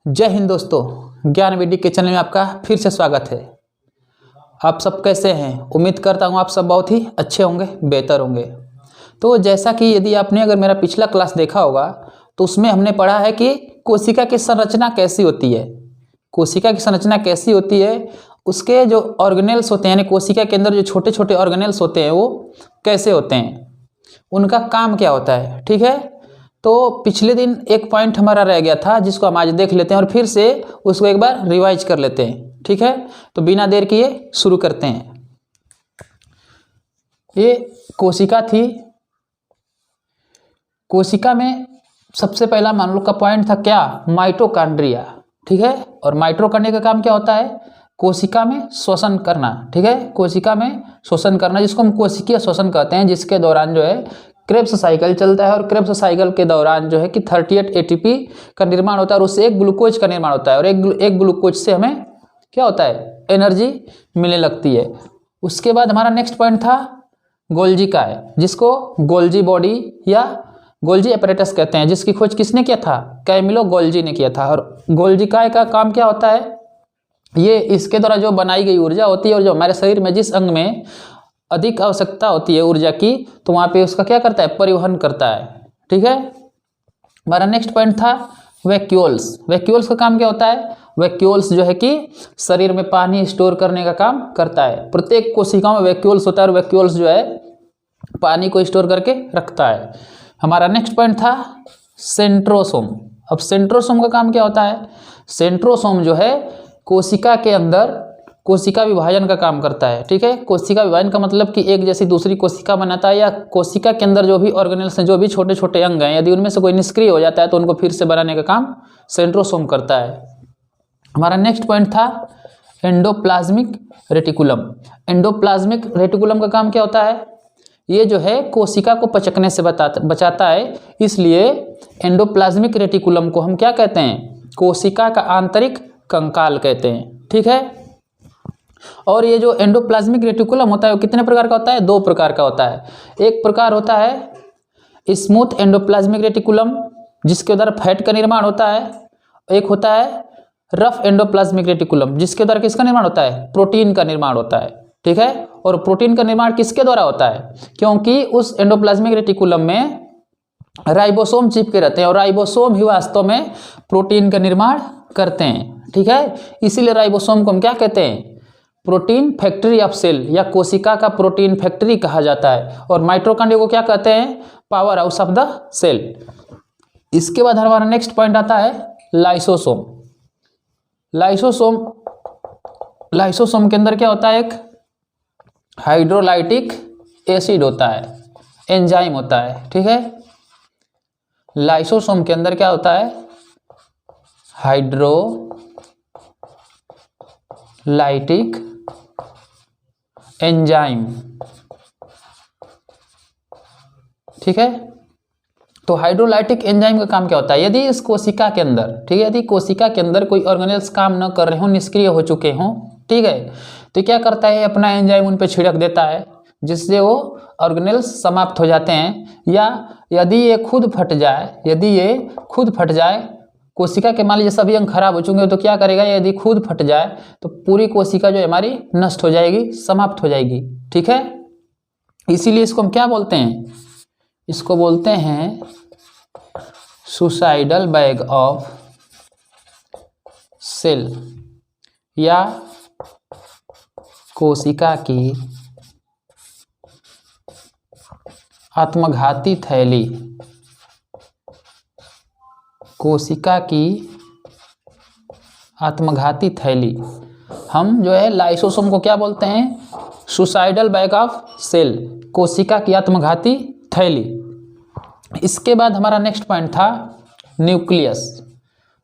जय हिंद दोस्तों, ज्ञान विधि के चैनल में आपका फिर से स्वागत है। आप सब कैसे हैं? उम्मीद करता हूं आप सब बहुत ही अच्छे होंगे, बेहतर होंगे। तो जैसा कि यदि आपने अगर मेरा पिछला क्लास देखा होगा तो उसमें हमने पढ़ा है कि कोशिका की संरचना कैसी होती है। कोशिका की संरचना कैसी होती है, उसके जो ऑर्गेनेल्स होते हैं यानी कोशिका के अंदर जो छोटे छोटे ऑर्गेनेल्स होते हैं वो कैसे होते हैं, उनका काम क्या होता है। ठीक है, तो पिछले दिन एक पॉइंट हमारा रह गया था जिसको हम आज देख लेते हैं और फिर से उसको एक बार रिवाइज कर लेते हैं। ठीक है, तो बिना देर किए शुरू करते हैं। ये कोशिका थी। कोशिका में सबसे पहला मान लो का पॉइंट था क्या? माइटोकॉन्ड्रिया। ठीक है, और माइटोकॉन्ड्रिया का काम क्या होता है? कोशिका में श्वसन करना। ठीक है, कोशिका में श्वसन करना जिसको हम कोशिकीय श्वसन कहते हैं, जिसके दौरान जो है क्रेब्स साइकिल चलता है और क्रेब्स साइकिल के दौरान जो है कि 38 एटीपी का निर्माण होता है और उससे एक ग्लूकोज का निर्माण होता है और एक ग्लूकोज से हमें क्या होता है? एनर्जी मिलने लगती है। उसके बाद हमारा नेक्स्ट पॉइंट था गोल्जी का है, जिसको गोल्जी बॉडी या गोल्जी एपरेटस कहते हैं, जिसकी खोज किसने किया था? कैमिलो गोल्जी ने किया था। और गोल्जी काय का काम क्या होता है? ये इसके द्वारा जो बनाई गई ऊर्जा होती है और जो हमारे शरीर में जिस अंग में अधिक आवश्यकता होती है ऊर्जा की, तो वहां पे उसका क्या करता है? परिवहन करता है। ठीक है, हमारा नेक्स्ट पॉइंट था वैक्यूल्स। वैक्यूल्स का काम क्या होता है? वैक्यूल्स जो है कि शरीर में पानी स्टोर करने का काम करता है। प्रत्येक कोशिकाओं में वैक्यूल्स होता है और वैक्यूल्स जो है पानी को स्टोर करके रखता है। हमारा नेक्स्ट पॉइंट था सेंट्रोसोम। अब सेंट्रोसोम का काम क्या होता है? सेंट्रोसोम जो है कोशिका के अंदर कोशिका विभाजन का काम करता है। ठीक है, कोशिका विभाजन का मतलब कि एक जैसी दूसरी कोशिका बनाता है या कोशिका के अंदर जो भी ऑर्गेनेल्स हैं, जो भी छोटे छोटे अंग हैं, यदि उनमें से कोई निष्क्रिय हो जाता है तो उनको फिर से बनाने का काम सेंट्रोसोम करता है। हमारा नेक्स्ट पॉइंट था एंडोप्लाज्मिक रेटिकुलम। एंडोप्लाज्मिक रेटिकुलम का काम क्या होता है? ये जो है कोशिका को पचकने से बचाता है, इसलिए एंडोप्लाज्मिक रेटिकुलम को हम क्या कहते हैं? कोशिका का आंतरिक कंकाल कहते हैं। ठीक है, और ये जो एंडोप्लाज्मिक रेटिकुलम होता है वो कितने प्रकार का होता है? दो प्रकार का होता है। एक प्रकार होता है स्मूथ एंडोप्लाज्मिक रेटिकुलम, जिसके द्वारा फैट का निर्माण होता है। एक होता है रफ एंडोप्लाज्मिक रेटिकुलम, जिसके द्वारा किसका निर्माण होता है? प्रोटीन का निर्माण होता है। ठीक है, और प्रोटीन का निर्माण किसके द्वारा होता है? क्योंकि उस एंडोप्लाज्मिक रेटिकुलम में राइबोसोम चिपके रहते हैं और राइबोसोम ही वास्तव में प्रोटीन का निर्माण करते हैं। ठीक है, इसीलिए राइबोसोम को हम क्या कहते हैं? प्रोटीन फैक्ट्री ऑफ सेल या कोशिका का प्रोटीन फैक्ट्री कहा जाता है। और माइटोकॉन्ड्रिया को क्या कहते हैं? Powerhouse of the cell. इसके बाद हमारा नेक्स्ट पॉइंट आता है लाइसोसोम। लाइसोसोम के अंदर क्या होता है? एक हाइड्रोलाइटिक एसिड होता है, एंजाइम होता है। ठीक है, लाइसोसोम के अंदर क्या होता है? Hydrolytic enzyme. ठीक है, तो हाइड्रोलाइटिक एंजाइम का काम क्या होता है? यदि इस कोशिका के अंदर, ठीक है, यदि कोशिका के अंदर कोई ऑर्गेनेल्स काम न कर रहे हो, निष्क्रिय हो चुके हों, ठीक है, तो क्या करता है? अपना एंजाइम उन पे छिड़क देता है, जिससे वो ऑर्गेनेल्स समाप्त हो जाते हैं। या यदि ये खुद फट जाए, कोशिका के मान लीजिए सभी अंग खराब हो चुके हैं, तो क्या करेगा? यदि खुद फट जाए तो पूरी कोशिका जो हमारी नष्ट हो जाएगी, समाप्त हो जाएगी। ठीक है, इसीलिए इसको हम क्या बोलते हैं? इसको बोलते हैं सुसाइडल बैग ऑफ सेल या कोशिका की आत्मघाती थैली। कोशिका की आत्मघाती थैली। हम जो है लाइसोसोम को क्या बोलते हैं? सुसाइडल बैग ऑफ सेल, कोशिका की आत्मघाती थैली। इसके बाद हमारा नेक्स्ट पॉइंट था न्यूक्लियस।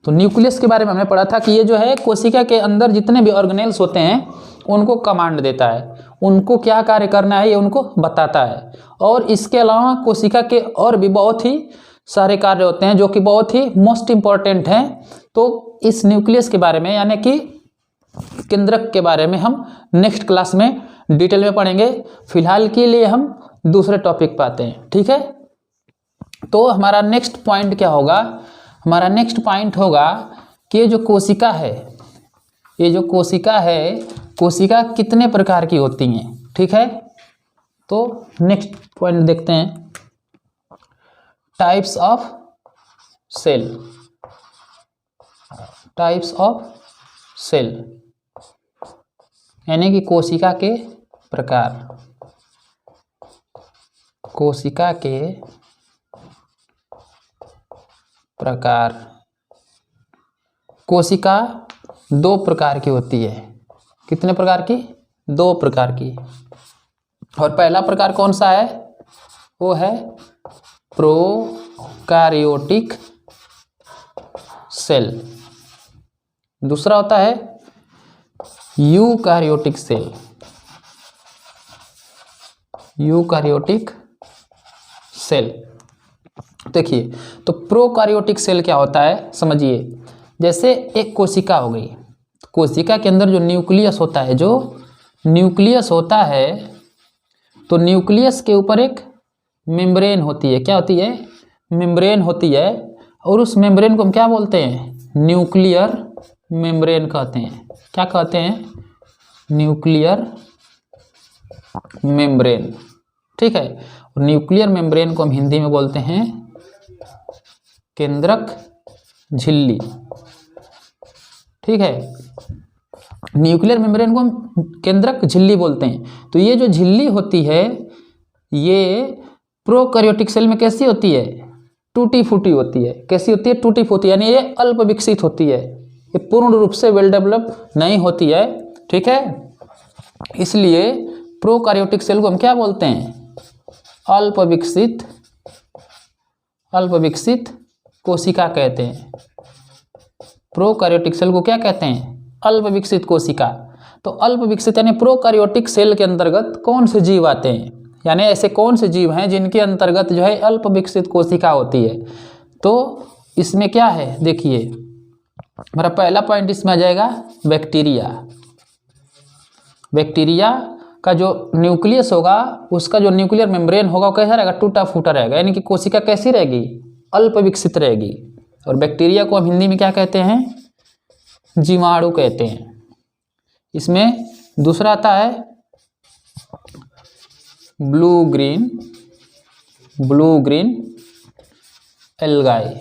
तो न्यूक्लियस के बारे में हमने पढ़ा था कि ये जो है कोशिका के अंदर जितने भी ऑर्गेनेल्स होते हैं उनको कमांड देता है, उनको क्या कार्य करना है ये उनको बताता है। और इसके अलावा कोशिका के और भी बहुत ही सारे कार्य होते हैं जो कि बहुत ही मोस्ट इंपॉर्टेंट हैं। तो इस न्यूक्लियस के बारे में यानी कि केंद्रक के बारे में हम नेक्स्ट क्लास में डिटेल में पढ़ेंगे। फिलहाल के लिए हम दूसरे टॉपिक पे आते हैं। ठीक है, तो हमारा नेक्स्ट पॉइंट क्या होगा? हमारा नेक्स्ट पॉइंट होगा कि जो कोशिका है, ये जो कोशिका है, कोशिका कितने प्रकार की होती हैं, ठीक है। तो नेक्स्ट पॉइंट देखते हैं, types of cell, types of cell यानी कि कोशिका के प्रकार, कोशिका के प्रकार। कोशिका दो प्रकार की होती है, कितने प्रकार की? दो प्रकार की। और पहला प्रकार कौन सा है? वो है प्रोकैरियोटिक सेल। दूसरा होता है यूकैरियोटिक सेल, यूकैरियोटिक सेल। देखिए, तो प्रोकैरियोटिक सेल क्या होता है समझिए। जैसे एक कोशिका हो गई, कोशिका के अंदर जो न्यूक्लियस होता है, जो न्यूक्लियस होता है, तो न्यूक्लियस के ऊपर एक मेम्ब्रेन होती है। क्या होती है? मेम्ब्रेन होती है। और उस मेम्ब्रेन को हम क्या बोलते हैं? न्यूक्लियर मेम्ब्रेन कहते हैं। क्या कहते हैं? न्यूक्लियर मेम्ब्रेन, ठीक है। और न्यूक्लियर मेम्ब्रेन को हम हिंदी में बोलते हैं केंद्रक झिल्ली, ठीक है। न्यूक्लियर मेम्ब्रेन को हम केंद्रक झिल्ली बोलते हैं। तो ये जो झिल्ली होती है, ये प्रोकैरियोटिक सेल में कैसी होती है? टूटी फूटी होती है। कैसी होती है? टूटी फूटी, यानी ये अल्प विकसित होती है, ये पूर्ण रूप से वेल डेवलप नहीं होती है, ठीक है। इसलिए प्रोकैरियोटिक सेल को हम क्या बोलते हैं? अल्प विकसित कोशिका कहते हैं। प्रोकैरियोटिक सेल को क्या कहते हैं? अल्प विकसित कोशिका। तो अल्प विकसित यानी प्रोकैरियोटिक सेल के अंतर्गत कौन से जीव आते हैं, यानी ऐसे कौन से जीव हैं जिनके अंतर्गत जो है अल्प विकसित कोशिका होती है। तो इसमें क्या है, देखिए हमारा पहला पॉइंट इसमें आ जाएगा बैक्टीरिया। बैक्टीरिया का जो न्यूक्लियस होगा, उसका जो न्यूक्लियर मेम्ब्रेन होगा वो कैसा रहेगा? टूटा फूटा रहेगा, यानी कि कोशिका कैसी रहेगी? अल्प विकसित रहेगी। और बैक्टीरिया को हम हिंदी में क्या कहते हैं? जीवाणु कहते हैं। इसमें दूसरा आता है ब्लू ग्रीन एल्गाई,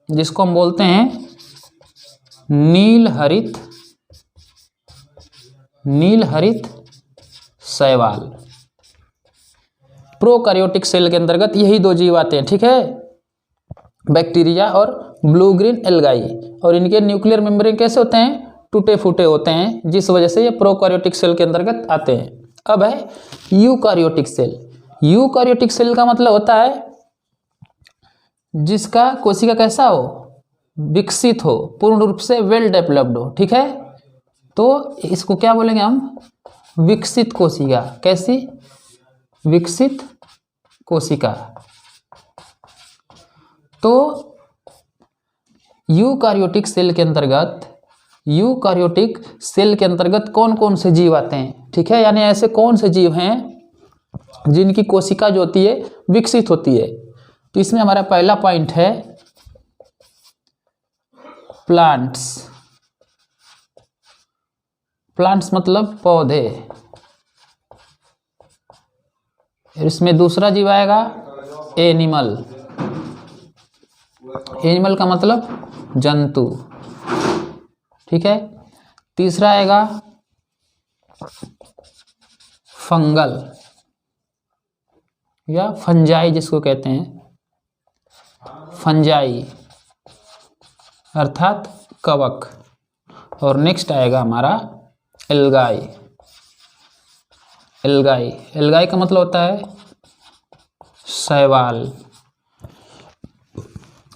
जिसको हम बोलते हैं नील हरित शैवाल। प्रोकैरियोटिक सेल के अंतर्गत यही दो जीव आते हैं, ठीक है, बैक्टीरिया और ब्लू ग्रीन एल्गाई। और इनके न्यूक्लियर मेम्ब्रेन कैसे होते हैं? टूटे फूटे होते हैं, जिस वजह से ये प्रोकैरियोटिक सेल के अंतर्गत आते हैं। अब है यूकैरियोटिक सेल। यूकैरियोटिक सेल का मतलब होता है जिसका कोशिका कैसा हो? विकसित हो, पूर्ण रूप से वेल डेवलप्ड हो, ठीक है। तो इसको क्या बोलेंगे हम? विकसित कोशिका। कैसी? विकसित कोशिका। तो यूकैरियोटिक सेल के अंतर्गत कौन कौन से जीव आते हैं, ठीक है, यानी ऐसे कौन से जीव हैं जिनकी कोशिका जो होती है विकसित होती है। तो इसमें हमारा पहला पॉइंट है प्लांट्स। प्लांट्स मतलब पौधे। इसमें दूसरा जीव आएगा एनिमल। एनिमल का मतलब जंतु, ठीक है। तीसरा आएगा फंगल या फंजाई, जिसको कहते हैं फंजाई अर्थात कवक। और नेक्स्ट आएगा हमारा एल्गाई। एल्गाई का मतलब होता है शैवाल।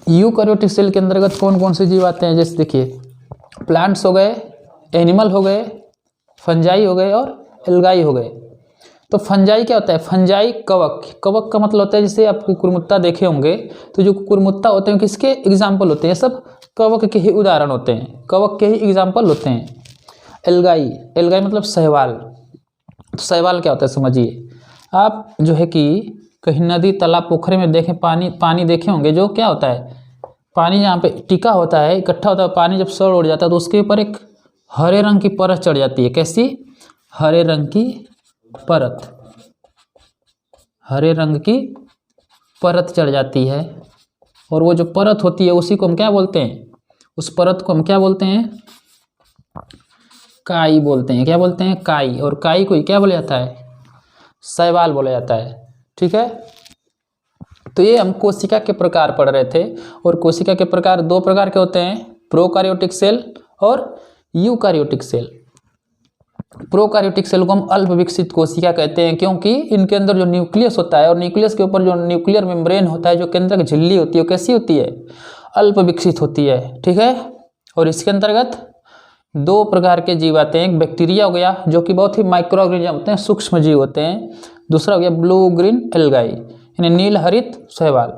यूकैरियोटिक सेल के अंतर्गत कौन कौन से जीव आते हैं? जैसे देखिए, प्लांट्स हो गए, एनिमल हो गए, फंजाई हो गए और एल्गाई हो गए। तो फंजाई क्या होता है? फंजाई कवक। कवक का मतलब होता है, जैसे आप कुकुरमुत्ता देखे होंगे, तो जो कुकुरमुत्ता होते हैं किसके एग्जाम्पल होते हैं? सब कवक के ही उदाहरण होते हैं, कवक के ही एग्जाम्पल होते हैं। एल्गाई मतलब शैवाल। तो शैवाल क्या होता है समझिए। आप जो है कि कहीं नदी, तालाब, पोखरे में देखें, पानी देखे होंगे, जो क्या होता है? पानी यहाँ पे टिका होता है, इकट्ठा होता है, पानी जब सड़ उड़ जाता है तो उसके ऊपर एक हरे रंग की परत चढ़ जाती है। कैसी? हरे रंग की परत, हरे रंग की परत चढ़ जाती है। और वो जो परत होती है उसी को हम क्या बोलते हैं? उस परत को हम क्या बोलते हैं? काई बोलते हैं। क्या बोलते हैं? काई। और काई को क्या बोला जाता है? शैवाल बोला जाता है। ठीक है, तो ये हम कोशिका के प्रकार पढ़ रहे थे। और कोशिका के प्रकार दो प्रकार के होते हैं, प्रोकार्योटिक सेल और यूकार्योटिक सेल। प्रोकार्योटिक सेल को हम अल्प विकसित कोशिका कहते हैं, क्योंकि इनके अंदर जो न्यूक्लियस होता है और न्यूक्लियस के ऊपर जो न्यूक्लियर मेम्ब्रेन होता है, जो केंद्रक झिल्ली होती है, वो कैसी होती है? अल्प विकसित होती है। ठीक है, और इसके अंतर्गत दो प्रकार के जीव आते हैं। एक बैक्टीरिया हो गया जो कि बहुत ही माइक्रो ऑर्गेनिज्म होते हैं, सूक्ष्म जीव होते हैं। दूसरा हो गया ब्लू ग्रीन एल्गाई, यानी नील हरित शैवाल।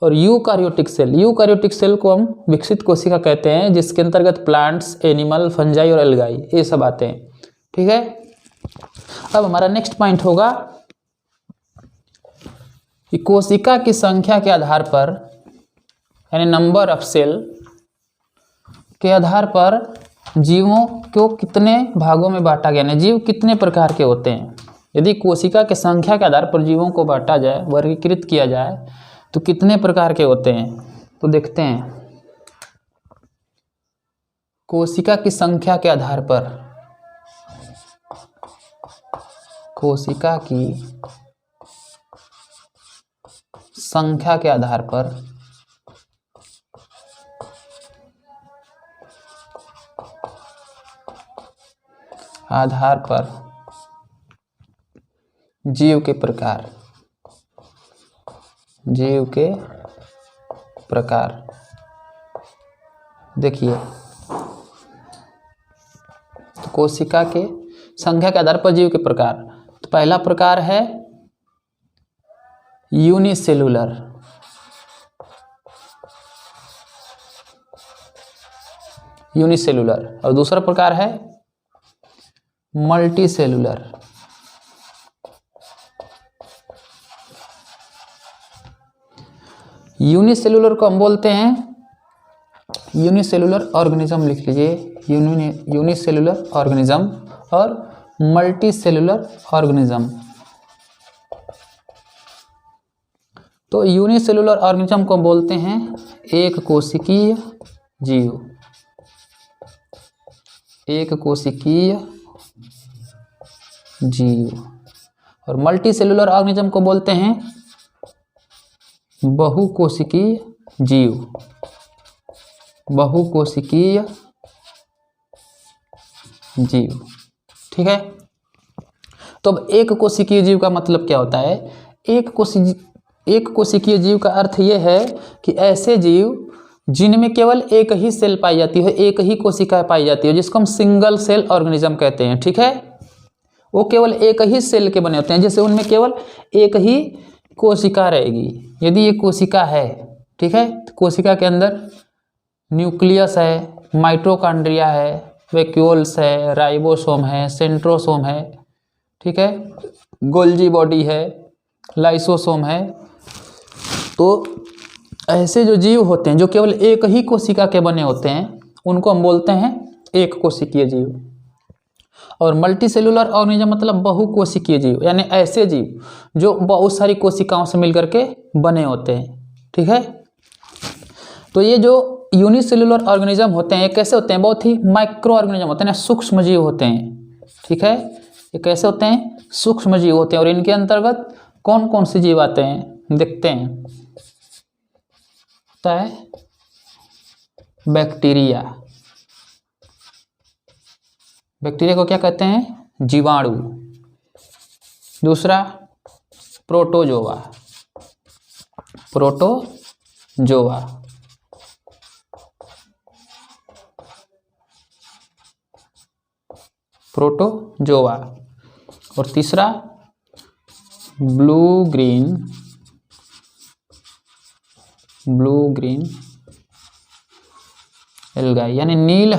और यूकार्योटिक सेल, यूकार्योटिक सेल को हम विकसित कोशिका कहते हैं, जिसके अंतर्गत प्लांट्स, एनिमल, फंजाई और एल्गाई ये सब आते हैं। ठीक है, अब हमारा नेक्स्ट पॉइंट होगा कि कोशिका की संख्या के आधार पर, यानी नंबर ऑफ सेल के आधार पर जीवों को कितने भागों में बांटा गया है, जीव कितने प्रकार के होते हैं। यदि कोशिका के संख्या के आधार पर जीवों को बांटा जाए, वर्गीकृत किया जाए, तो कितने प्रकार के होते हैं? तो देखते हैं, कोशिका की संख्या के आधार पर, कोशिका की संख्या के आधार पर जीव के प्रकार, जीव के प्रकार। देखिए, तो कोशिका के संख्या के आधार पर जीव के प्रकार, तो पहला प्रकार है यूनिसेलुलर, यूनिसेलुलर। और दूसरा प्रकार है मल्टी सेलुलर, यूनिसेलुलर को हम बोलते हैं यूनिसेलुलर ऑर्गेनिज्म, लिख लीजिए यूनिसेलुलर ऑर्गेनिज्म। और मल्टी सेलुलर ऑर्गेनिज्म, तो यूनिसेलुलर ऑर्गेनिज्म को बोलते हैं एक कोशिकीय जीव, एक कोशिकीय जीव। और मल्टी सेलुलर ऑर्गेनिज्म को बोलते हैं बहुकोशिकीय जीव, बहुकोशिकीय जीव। ठीक है, तो अब एक कोशिकीय जीव का मतलब क्या होता है? एक कोशिकीय जीव का अर्थ यह है कि ऐसे जीव जिनमें केवल एक ही सेल पाई जाती है, एक ही कोशिका पाई जाती है, जिसको हम सिंगल सेल ऑर्गेनिज्म कहते हैं। ठीक है, वो केवल एक ही सेल के बने होते हैं, जैसे उनमें केवल एक ही कोशिका रहेगी। यदि ये कोशिका है, ठीक है, तो कोशिका के अंदर न्यूक्लियस है, माइटोकॉन्ड्रिया है, वैक्यूल्स है, राइबोसोम है, सेंट्रोसोम है, ठीक है, गोल्जी बॉडी है, लाइसोसोम है। तो ऐसे जो जीव होते हैं जो केवल एक ही कोशिका के बने होते हैं, उनको हम बोलते हैं एक कोशिकीय जीव। और मल्टी सेलुलर ऑर्गेनिज्म मतलब बहुकोशिकीय जीव, यानी ऐसे जीव जो बहुत सारी कोशिकाओं से मिलकर के बने होते हैं। ठीक है, तो ये जो यूनिसेलुलर ऑर्गेनिज्म होते हैं, ये कैसे होते हैं? बहुत ही माइक्रो ऑर्गेनिज्म होते हैं ना, सूक्ष्म जीव होते हैं। ठीक है, ये कैसे होते हैं? सूक्ष्म जीव होते हैं। और इनके अंतर्गत कौन कौन से जीव आते हैं देखते हैं। होता है बैक्टीरिया, बैक्टीरिया को क्या कहते हैं? जीवाणु। दूसरा प्रोटोजोआ, प्रोटोजोआ। प्रोटोजोआ। और तीसरा ब्लू ग्रीन एल्गाई, यानी नील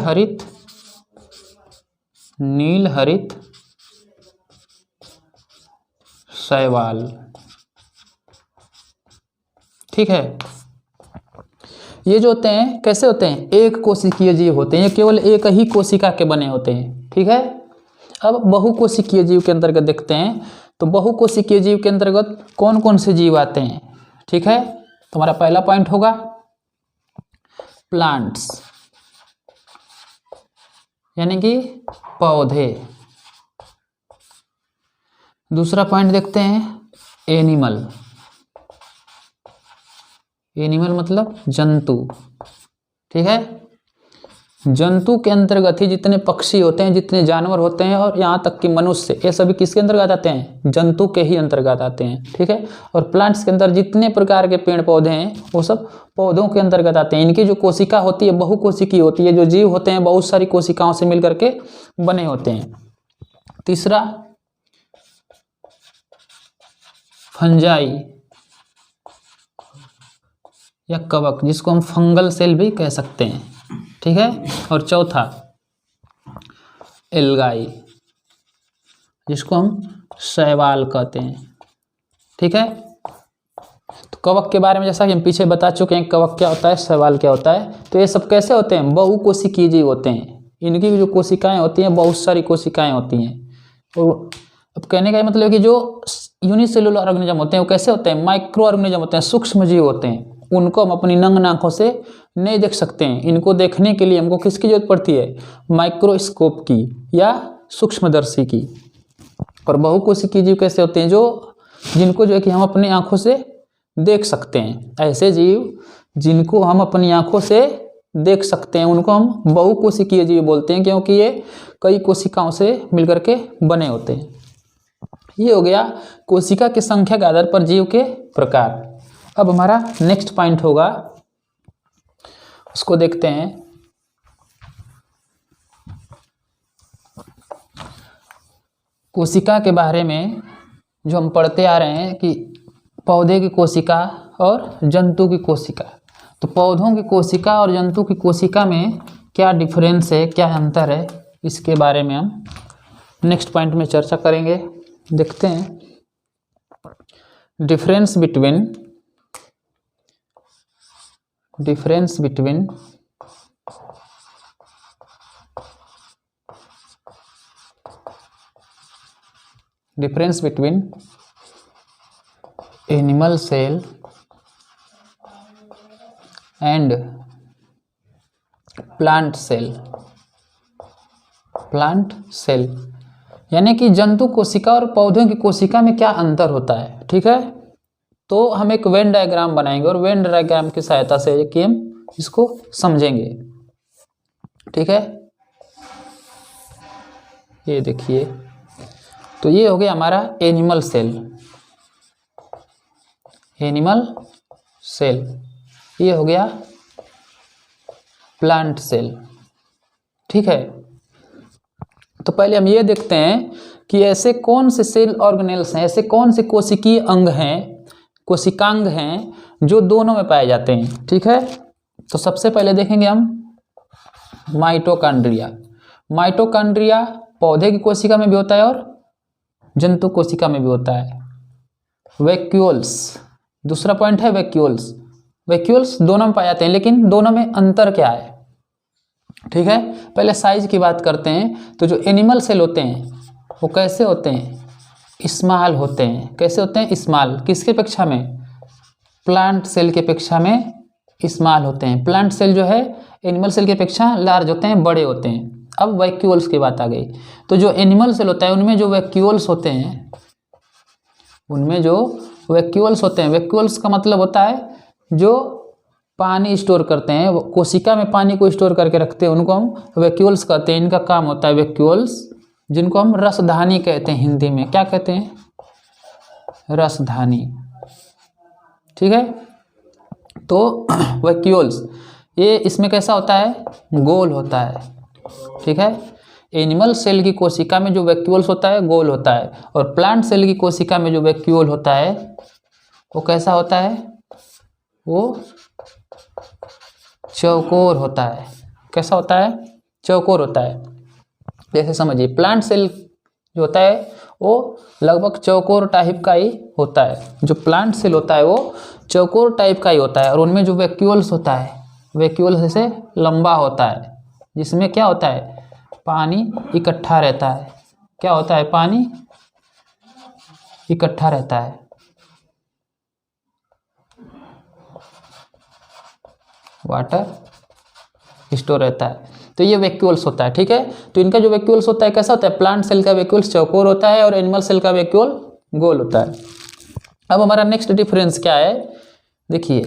हरित शैवाल। ठीक है, ये जो होते हैं कैसे होते हैं, एक कोशिकीय जीव होते हैं, ये केवल एक ही कोशिका के बने होते हैं। ठीक है, अब बहुकोशिकीय जीव के अंतर्गत देखते हैं। तो बहुकोशिकीय जीव के अंतर्गत कौन कौन से जीव आते हैं। ठीक है, तुम्हारा पहला पॉइंट होगा प्लांट्स, यानी कि पौधे। दूसरा पॉइंट देखते हैं एनिमल, एनिमल मतलब जंतु। ठीक है, जंतु के अंतर्गत ही जितने पक्षी होते हैं, जितने जानवर होते हैं और यहाँ तक कि मनुष्य, ये सभी किसके अंतर्गत आते हैं, जंतु के ही अंतर्गत आते हैं। ठीक है, और प्लांट्स के अंदर जितने प्रकार के पेड़ पौधे हैं वो सब पौधों के अंतर्गत आते हैं। इनकी जो कोशिका होती है बहुकोशिकीय होती है, जो जीव होते हैं बहुत सारी कोशिकाओं से मिलकर के बने होते हैं। तीसरा फंजाई या कवक, जिसको हम फंगल सेल भी कह सकते हैं। ठीक है, और चौथा एल्गाई, जिसको हम शैवाल कहते हैं। ठीक है, तो कवक के बारे में जैसा कि हम पीछे बता चुके हैं, कवक क्या होता है, शैवाल क्या होता है। तो ये सब कैसे होते हैं, बहुकोशिकीय जीव होते हैं। इनकी जो कोशिकाएं होती हैं बहुत सारी कोशिकाएं होती हैं। और अब कहने का मतलब कि जो यूनिसेलुलर ऑर्गेनिज्म होते हैं वो कैसे होते हैं, माइक्रो ऑर्गेनिज्म होते हैं, सूक्ष्म जीव होते हैं। उनको हम अपनी नंग आंखों से नहीं देख सकते हैं। इनको देखने के लिए हमको किसकी जरूरत पड़ती है, माइक्रोस्कोप की या सूक्ष्मदर्शी की। और बहुकोशिकीय जीव कैसे होते हैं, जो जिनको जो है कि हम अपनी आंखों से देख सकते हैं। ऐसे जीव जिनको हम अपनी आंखों से देख सकते हैं उनको हम बहुकोशिकीय जीव बोलते हैं, क्योंकि ये कई कोशिकाओं से मिलकर के बने होते हैं। ये हो गया कोशिका की संख्या के आधार पर जीव के प्रकार। अब हमारा नेक्स्ट पॉइंट होगा, उसको देखते हैं। कोशिका के बारे में जो हम पढ़ते आ रहे हैं कि पौधे की कोशिका और जंतु की कोशिका। तो पौधों की कोशिका और जंतु की कोशिका में क्या डिफरेंस है, क्या अंतर है, इसके बारे में हम नेक्स्ट पॉइंट में चर्चा करेंगे। देखते हैं difference between difference between animal cell and plant cell, यानी कि जंतु कोशिका और पौधों की कोशिका में क्या अंतर होता है। ठीक है, तो हम एक वेन डायग्राम बनाएंगे और वेन डायग्राम की सहायता से कि हम इसको समझेंगे। ठीक है, ये देखिए, तो ये हो गया हमारा एनिमल सेल, ये हो गया प्लांट सेल। ठीक है, तो पहले हम ये देखते हैं कि ऐसे कौन से सेल ऑर्गेनेल्स हैं, ऐसे कौन से कोशिकीय अंग हैं, कोशिकांग हैं जो दोनों में पाए जाते हैं। ठीक है, तो सबसे पहले देखेंगे हम माइटोकॉन्ड्रिया। माइटोकॉन्ड्रिया पौधे की कोशिका में भी होता है और जंतु कोशिका में भी होता है। वैक्यूल्स, दूसरा पॉइंट है वैक्यूल्स दोनों में पाए जाते हैं, लेकिन दोनों में अंतर क्या है। ठीक है, पहले साइज की बात करते हैं। तो जो एनिमल सेल होते हैं वो कैसे होते हैं, स्मॉल होते हैं। कैसे होते हैं, स्मॉल। किसके अपेक्षा में, प्लांट सेल के अपेक्षा में स्मॉल होते हैं। प्लांट सेल जो है एनिमल सेल की अपेक्षा लार्ज होते हैं, बड़े होते हैं। अब वैक्यूल्स की बात आ गई। तो जो एनिमल सेल होता है उनमें जो वैक्यूल्स होते हैं, वैक्यूल्स का मतलब होता है जो पानी स्टोर करते हैं, वो कोशिका में पानी को स्टोर करके रखते हैं, उनको हम वैक्यूल्स कहते हैं। इनका काम होता है वैक्यूल्स, जिनको हम रसधानी कहते हैं। हिंदी में क्या कहते हैं, रसधानी। ठीक है, तो वैक्यूल्स ये इसमें कैसा होता है, गोल होता है। ठीक है, एनिमल सेल की कोशिका में जो वैक्यूल्स होता है गोल होता है, और प्लांट सेल की कोशिका में जो वैक्यूल होता है वो कैसा होता है, वो चौकोर होता है। कैसा होता है, चौकोर होता है। जैसे समझिए प्लांट सेल जो होता है वो लगभग चौकोर टाइप का ही होता है। जो प्लांट सेल होता है वो चौकोर टाइप का ही होता है, और उनमें जो वैक्यूल्स होता है वैक्यूल से लंबा होता है, जिसमें क्या होता है, पानी इकट्ठा रहता है। क्या होता है, पानी इकट्ठा रहता है। वाटर स्टोर रहता है, तो ये वैक्यूल्स होता है। ठीक है, तो इनका जो वैक्यूल्स होता है कैसा होता है, प्लांट सेल का वैक्यूल्स चौकोर होता है और एनिमल सेल का वैक्यूल गोल होता है। अब हमारा नेक्स्ट डिफरेंस क्या है, देखिए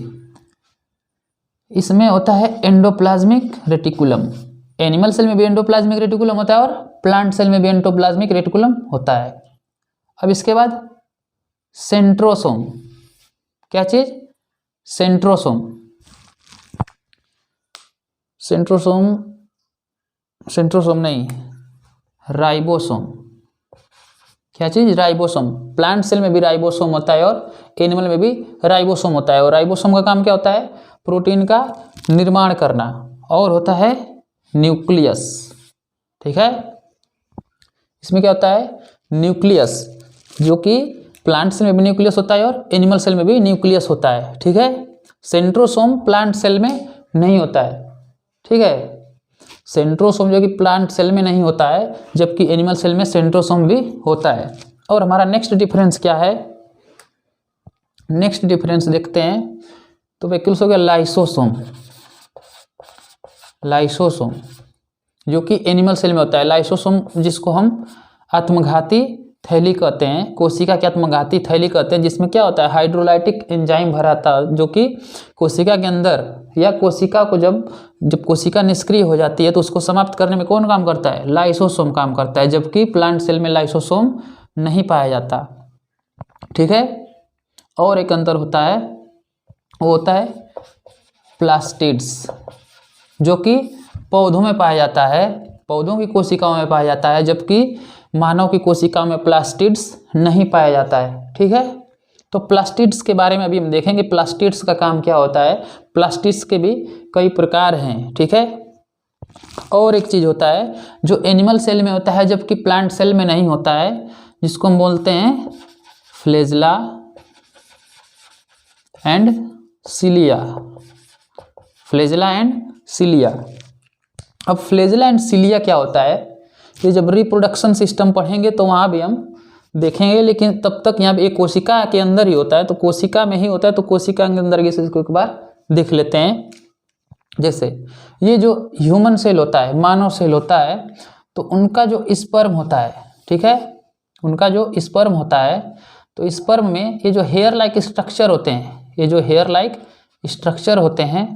इसमें होता है एंडोप्लाज्मिक रेटिकुलम। एनिमल सेल में भी एंडोप्लाज्मिक रेटिकुलम होता है और प्लांट सेल में भी एंडोप्लाज्मिक रेटिकुलम होता है। अब इसके बाद सेंट्रोसोम, क्या चीज, सेंट्रोसोम। सेंट्रोसोम नहीं, राइबोसोम। क्या चीज, राइबोसोम। प्लांट सेल में भी राइबोसोम होता है और एनिमल में भी राइबोसोम होता है। और राइबोसोम का काम क्या होता है, प्रोटीन का निर्माण करना। और होता है न्यूक्लियस। ठीक है, इसमें क्या होता है, न्यूक्लियस, जो कि प्लांट सेल में भी न्यूक्लियस होता है और एनिमल सेल में भी न्यूक्लियस होता है। ठीक है, सेंट्रोसोम प्लांट सेल में नहीं होता है। ठीक है, सेंट्रोसोम जो कि प्लांट सेल में नहीं होता है, जबकि एनिमल सेल में सेंट्रोसोम भी होता है। और हमारा नेक्स्ट डिफरेंस क्या है, नेक्स्ट डिफरेंस देखते हैं। तो वैक्यूल्स हो गया लाइसोसोम। लाइसोसोम जो कि एनिमल सेल में होता है। लाइसोसोम जिसको हम आत्मघाती थैली कहते हैं, कोशिका की आत्मघाती थैली कहते हैं, जिसमें क्या होता है, हाइड्रोलाइटिक एंजाइम भरा था, जो कि कोशिका के अंदर या कोशिका को जब कोशिका निष्क्रिय हो जाती है तो उसको समाप्त करने में कौन काम करता है, लाइसोसोम काम करता है। जबकि प्लांट सेल में लाइसोसोम नहीं पाया जाता। ठीक है, और एक अंतर होता है, वो होता है प्लास्टिड्स, जो कि पौधों में पाया जाता है, पौधों की कोशिकाओं में पाया जाता है, जबकि मानव की कोशिकाओं में प्लास्टिड्स नहीं पाया जाता है। ठीक है, तो प्लास्टिड्स के बारे में अभी हम देखेंगे, प्लास्टिड्स का काम क्या होता है। प्लास्टिड्स के भी कई प्रकार हैं। ठीक है, और एक चीज होता है जो एनिमल सेल में होता है जबकि प्लांट सेल में नहीं होता है, जिसको हम बोलते हैं flagella and cilia. Flagella and cilia. अब फ्लेजला एंड सिलिया क्या होता है, ये जब रिप्रोडक्शन सिस्टम पढ़ेंगे तो वहाँ भी हम देखेंगे, लेकिन तब तक यहाँ पे एक कोशिका के अंदर ही होता है, तो कोशिका में ही होता है, तो कोशिका के अंदर की इसको एक बार देख लेते हैं। जैसे ये जो ह्यूमन सेल होता है, मानव सेल होता है, तो उनका जो स्पर्म होता है, ठीक है, उनका जो स्पर्म होता है, तो स्पर्म में ये जो हेयर लाइक स्ट्रक्चर होते हैं, ये जो हेयर लाइक स्ट्रक्चर होते हैं,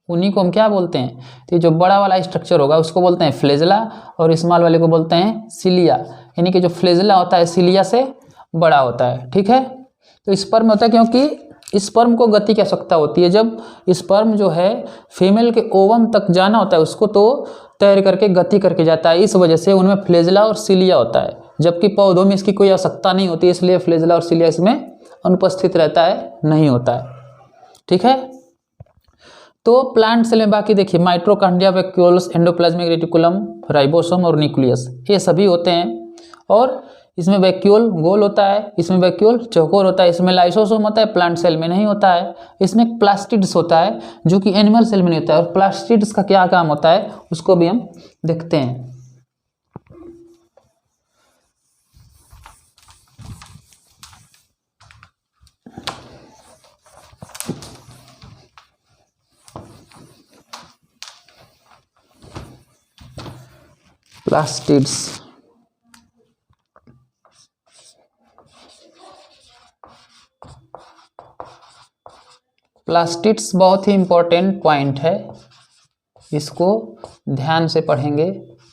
उन्हीं को हम क्या बोलते हैं, तो ये जो बड़ा वाला स्ट्रक्चर होगा उसको बोलते हैं फ्लेजला, और स्मॉल वाले को बोलते हैं सिलिया। यानी कि जो फ्लेजला होता है सिलिया से बड़ा होता है। ठीक है, तो स्पर्म होता है क्योंकि स्पर्म को गति की आवश्यकता होती है। जब स्पर्म जो है फीमेल के ओवम तक जाना होता है उसको तो तैर करके गति करके जाता है, इस वजह से उनमें फ्लेजला और सिलिया होता है, जबकि पौधों में इसकी कोई आवश्यकता नहीं होती, इसलिए फ्लेजला और सिलिया इसमें अनुपस्थित रहता है, नहीं होता है। ठीक है, तो प्लांट सेल में बाकी देखिए mitochondria, vacuoles, endoplasmic reticulum, ribosome और न्यूक्लियस, ये सभी होते हैं। और इसमें वैक्यूल गोल होता है, इसमें वैक्यूल चौकोर होता है, इसमें लाइसोसोम होता है, प्लांट सेल में नहीं होता है। इसमें प्लास्टिड्स होता है जो कि एनिमल सेल में नहीं होता है। और प्लास्टिड्स का क्या काम होता है उसको भी हम देखते हैं। प्लास्टिड्स, प्लास्टिड्स बहुत ही इंपॉर्टेंट पॉइंट है, इसको ध्यान से पढ़ेंगे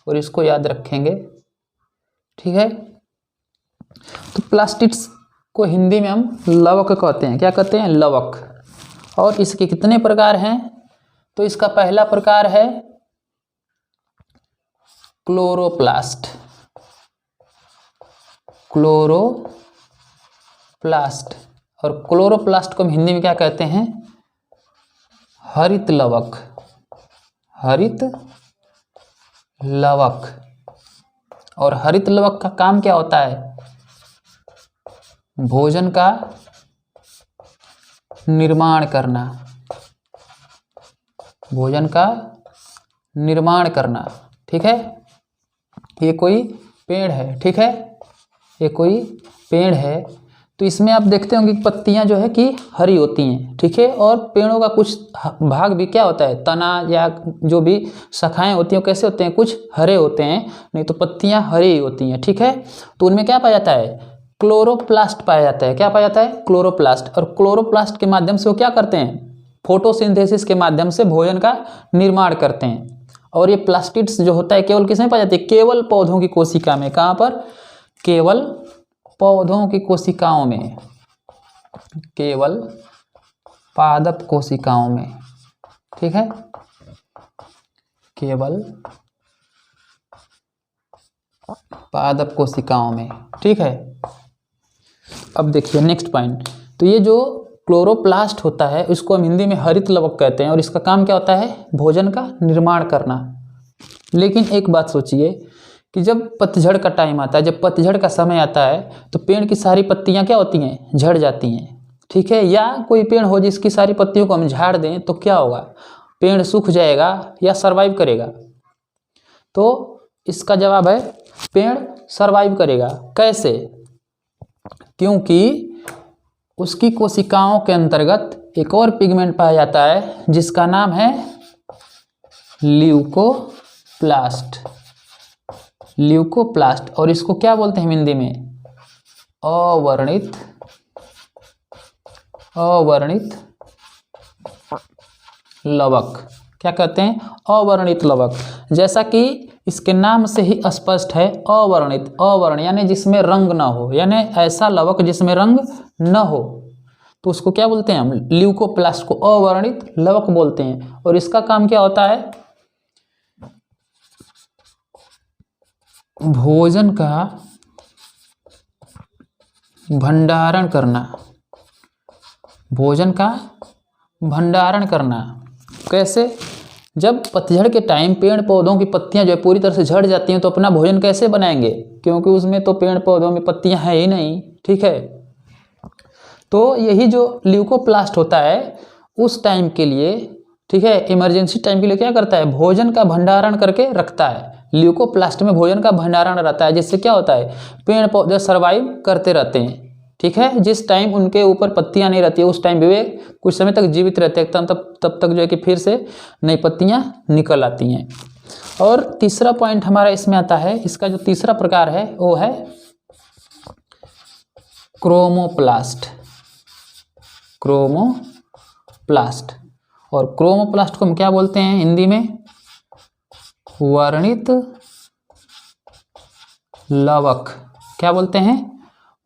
और इसको याद रखेंगे। ठीक है, तो प्लास्टिड्स को हिंदी में हम लवक कहते हैं। क्या कहते हैं, लवक। और इसके कितने प्रकार हैं, तो इसका पहला प्रकार है क्लोरोप्लास्ट। क्लोरोप्लास्ट, और क्लोरोप्लास्ट को हम हिंदी में क्या कहते हैं, हरित लवक। हरित लवक। और हरित लवक का काम क्या होता है, भोजन का निर्माण करना। भोजन का निर्माण करना। ठीक है, ये कोई पेड़ है, ठीक है, ये कोई पेड़ है। तो इसमें आप देखते होंगे कि पत्तियां जो है कि हरी होती हैं, ठीक है, और पेड़ों का कुछ भाग भी क्या होता है, तना या जो भी शाखाएं होती हैं कैसे होते हैं, कुछ हरे होते हैं, नहीं तो पत्तियां हरी होती हैं। ठीक है, तो उनमें क्या पाया जाता है, क्लोरोप्लास्ट पाया जाता है। क्या पाया जाता है, क्लोरोप्लास्ट। और क्लोरोप्लास्ट के माध्यम से वो क्या करते हैं, फोटोसिंथेसिस के माध्यम से भोजन का निर्माण करते हैं। और ये प्लास्टिड्स जो होता है केवल किसमें पाया जाता है, केवल पौधों की कोशिका में। कहाँ पर, केवल पौधों की कोशिकाओं में, केवल पादप कोशिकाओं में। ठीक है, केवल पादप कोशिकाओं में। ठीक है, अब देखिए नेक्स्ट पॉइंट। तो ये जो क्लोरोप्लास्ट होता है इसको हम हिंदी में हरित लवक कहते हैं और इसका काम क्या होता है, भोजन का निर्माण करना। लेकिन एक बात सोचिए कि जब पतझड़ का टाइम आता है, जब पतझड़ का समय आता है तो पेड़ की सारी पत्तियां क्या होती हैं, झड़ जाती हैं। ठीक है, या कोई पेड़ हो जिसकी सारी पत्तियों को हम झाड़ दें तो क्या होगा, पेड़ सूख जाएगा या सरवाइव करेगा। तो इसका जवाब है पेड़ सरवाइव करेगा। कैसे, क्योंकि उसकी कोशिकाओं के अंतर्गत एक और पिगमेंट पाया जाता है जिसका नाम है ल्यूकोप्लास्ट। ल्यूकोप्लास्ट, और इसको क्या बोलते हैं हिंदी में, अवर्णित लवक। क्या कहते हैं, अवर्णित लवक। जैसा कि इसके नाम से ही स्पष्ट है, अवर्णित, अवर्ण यानी जिसमें रंग ना हो, यानी ऐसा लवक जिसमें रंग न हो, तो उसको क्या बोलते हैं हम, ल्यूकोप्लास्ट को अवर्णित लवक बोलते हैं। और इसका काम क्या होता है, भोजन का भंडारण करना। भोजन का भंडारण करना कैसे, जब पतझड़ के टाइम पेड़ पौधों की पत्तियां जो है पूरी तरह से झड़ जाती हैं तो अपना भोजन कैसे बनाएंगे, क्योंकि उसमें तो पेड़ पौधों में पत्तियां हैं ही नहीं। ठीक है, तो यही जो ल्यूकोप्लास्ट होता है उस टाइम के लिए, ठीक है, इमरजेंसी टाइम के लिए क्या करता है, भोजन का भंडारण करके रखता है। ल्यूकोप्लास्ट में भोजन का भंडारण रहता है जिससे क्या होता है, पेड़ पौधे सर्वाइव करते रहते हैं। ठीक है, जिस टाइम उनके ऊपर पत्तियां नहीं रहती है उस टाइम भी वे कुछ समय तक जीवित रहते हैं, तब तक जो है कि फिर से नई पत्तियां निकल आती हैं। और तीसरा पॉइंट हमारा इसमें आता है, इसका जो तीसरा प्रकार है वो है क्रोमोप्लास्ट। क्रोमोप्लास्ट, और क्रोमोप्लास्ट को हम क्या बोलते हैं हिंदी में, वर्णित लवक। क्या बोलते हैं,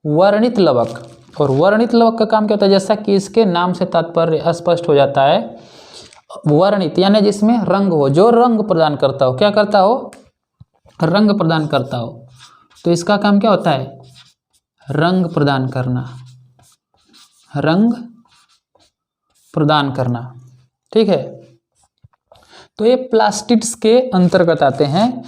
वर्णित लवक। और वर्णित लवक का काम क्या होता है, जैसा कि इसके नाम से तात्पर्य स्पष्ट हो जाता है, वर्णित यानी जिसमें रंग हो, जो रंग प्रदान करता हो। क्या करता हो, रंग प्रदान करता हो। तो इसका काम क्या होता है, रंग प्रदान करना, रंग प्रदान करना। ठीक है, तो ये प्लास्टिड्स के अंतर्गत आते हैं,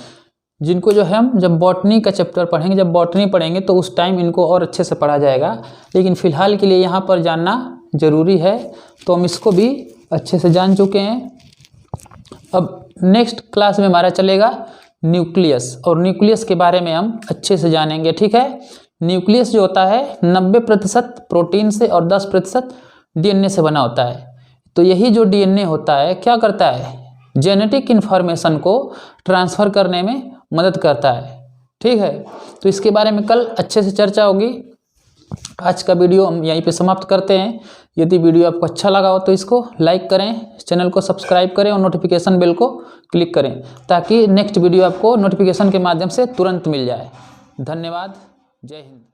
जिनको जो है हम जब बॉटनी का चैप्टर पढ़ेंगे, जब बॉटनी पढ़ेंगे तो उस टाइम इनको और अच्छे से पढ़ा जाएगा। लेकिन फिलहाल के लिए यहाँ पर जानना जरूरी है, तो हम इसको भी अच्छे से जान चुके हैं। अब नेक्स्ट क्लास में हमारा चलेगा न्यूक्लियस, और न्यूक्लियस के बारे में हम अच्छे से जानेंगे। ठीक है, न्यूक्लियस जो होता है 90% प्रोटीन से और 10% डीएनए से बना होता है। तो यही जो डीएनए होता है क्या करता है, जेनेटिक इन्फॉर्मेशन को ट्रांसफ़र करने में मदद करता है। ठीक है, तो इसके बारे में कल अच्छे से चर्चा होगी। आज का वीडियो हम यहीं पे समाप्त करते हैं। यदि वीडियो आपको अच्छा लगा हो तो इसको लाइक करें, चैनल को सब्सक्राइब करें और नोटिफिकेशन बेल को क्लिक करें, ताकि नेक्स्ट वीडियो आपको नोटिफिकेशन के माध्यम से तुरंत मिल जाए। धन्यवाद, जय हिंद।